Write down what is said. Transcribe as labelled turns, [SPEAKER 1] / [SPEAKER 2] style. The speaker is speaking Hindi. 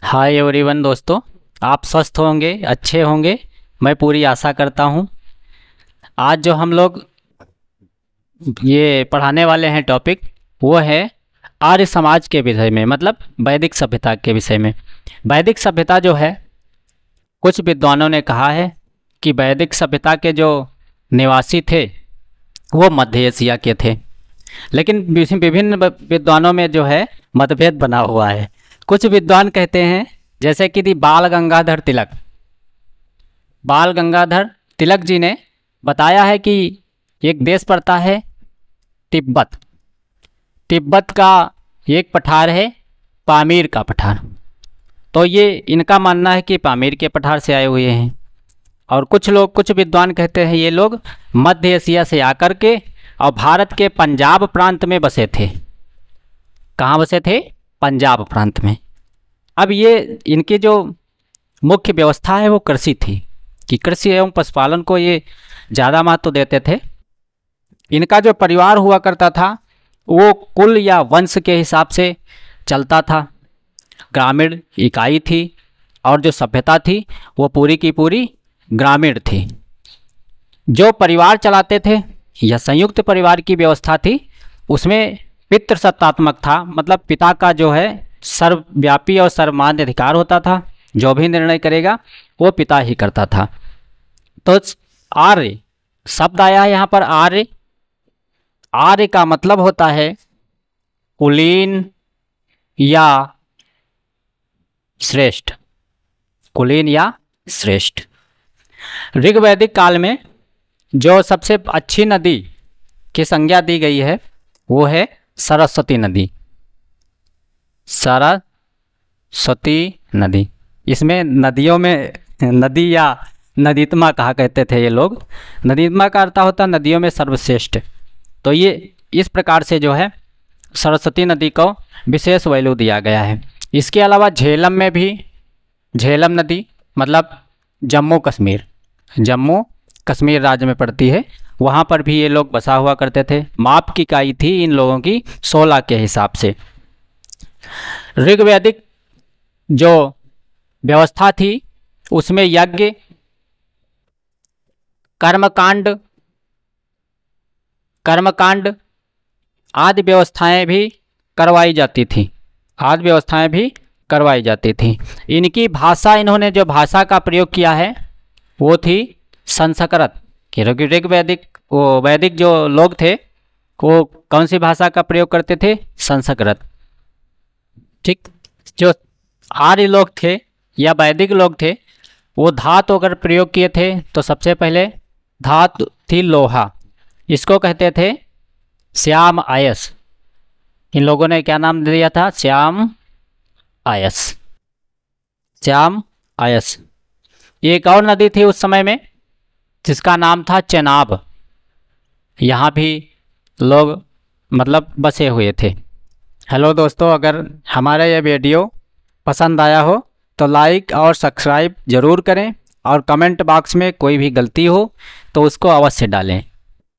[SPEAKER 1] हाय एवरीवन दोस्तों, आप स्वस्थ होंगे, अच्छे होंगे, मैं पूरी आशा करता हूँ। आज जो हम लोग ये पढ़ाने वाले हैं टॉपिक, वो है आर्य समाज के विषय में, मतलब वैदिक सभ्यता के विषय में। वैदिक सभ्यता जो है, कुछ विद्वानों ने कहा है कि वैदिक सभ्यता के जो निवासी थे वो मध्य एशिया के थे, लेकिन विभिन्न विद्वानों में जो है मतभेद बना हुआ है। कुछ विद्वान कहते हैं, जैसे कि बाल गंगाधर तिलक जी ने बताया है कि एक देश पड़ता है तिब्बत का एक पठार है पामीर का पठार। तो ये इनका मानना है कि पामीर के पठार से आए हुए हैं। और कुछ विद्वान कहते हैं ये लोग मध्य एशिया से आकर के और भारत के पंजाब प्रांत में बसे थे। कहाँ बसे थे? पंजाब प्रांत में। अब ये इनकी जो मुख्य व्यवस्था है वो कृषि थी, कि कृषि एवं पशुपालन को ये ज़्यादा महत्व देते थे। इनका जो परिवार हुआ करता था वो कुल या वंश के हिसाब से चलता था। ग्रामीण इकाई थी और जो सभ्यता थी वो पूरी की पूरी ग्रामीण थी। जो परिवार चलाते थे या संयुक्त परिवार की व्यवस्था थी, उसमें पितृसत्तात्मक था, मतलब पिता का जो है सर्वव्यापी और सर्वमान्य अधिकार होता था। जो भी निर्णय करेगा वो पिता ही करता था। तो आर्य शब्द आया है यहाँ पर। आर्य का मतलब होता है कुलीन या श्रेष्ठ। कुलीन या श्रेष्ठ। ऋग्वैदिक काल में जो सबसे अच्छी नदी की संज्ञा दी गई है वो है सरस्वती नदी। सरस्वती नदी, इसमें नदियों में नदी या नदीत्मा कहा करते थे ये लोग। नदीत्मा का अर्थ होता है नदियों में सर्वश्रेष्ठ। तो ये इस प्रकार से जो है सरस्वती नदी को विशेष वैल्यू दिया गया है। इसके अलावा झेलम में भी, झेलम नदी मतलब जम्मू कश्मीर राज्य में पड़ती है, वहाँ पर भी ये लोग बसा हुआ करते थे। माप की इकाई थी इन लोगों की 16 के हिसाब से। ऋग्वैदिक जो व्यवस्था थी उसमें यज्ञ, कर्मकांड आदि व्यवस्थाएं भी करवाई जाती थी। इनकी भाषा, इन्होंने जो भाषा का प्रयोग किया है वो थी संस्कृत। वैदिक जो लोग थे वो कौन सी भाषा का प्रयोग करते थे? संस्कृत। ठीक। जो आर्य लोग थे या वैदिक लोग थे वो धातु अगर प्रयोग किए थे तो सबसे पहले धातु थी लोहा। इसको कहते थे श्याम आयस। इन लोगों ने क्या नाम दिया था? श्याम आयस। एक और नदी थी उस समय में जिसका नाम था चेनाब। यहाँ भी लोग मतलब बसे हुए थे। हेलो दोस्तों, अगर हमारा यह वीडियो पसंद आया हो तो लाइक और सब्सक्राइब ज़रूर करें, और कमेंट बॉक्स में कोई भी गलती हो तो उसको अवश्य डालें।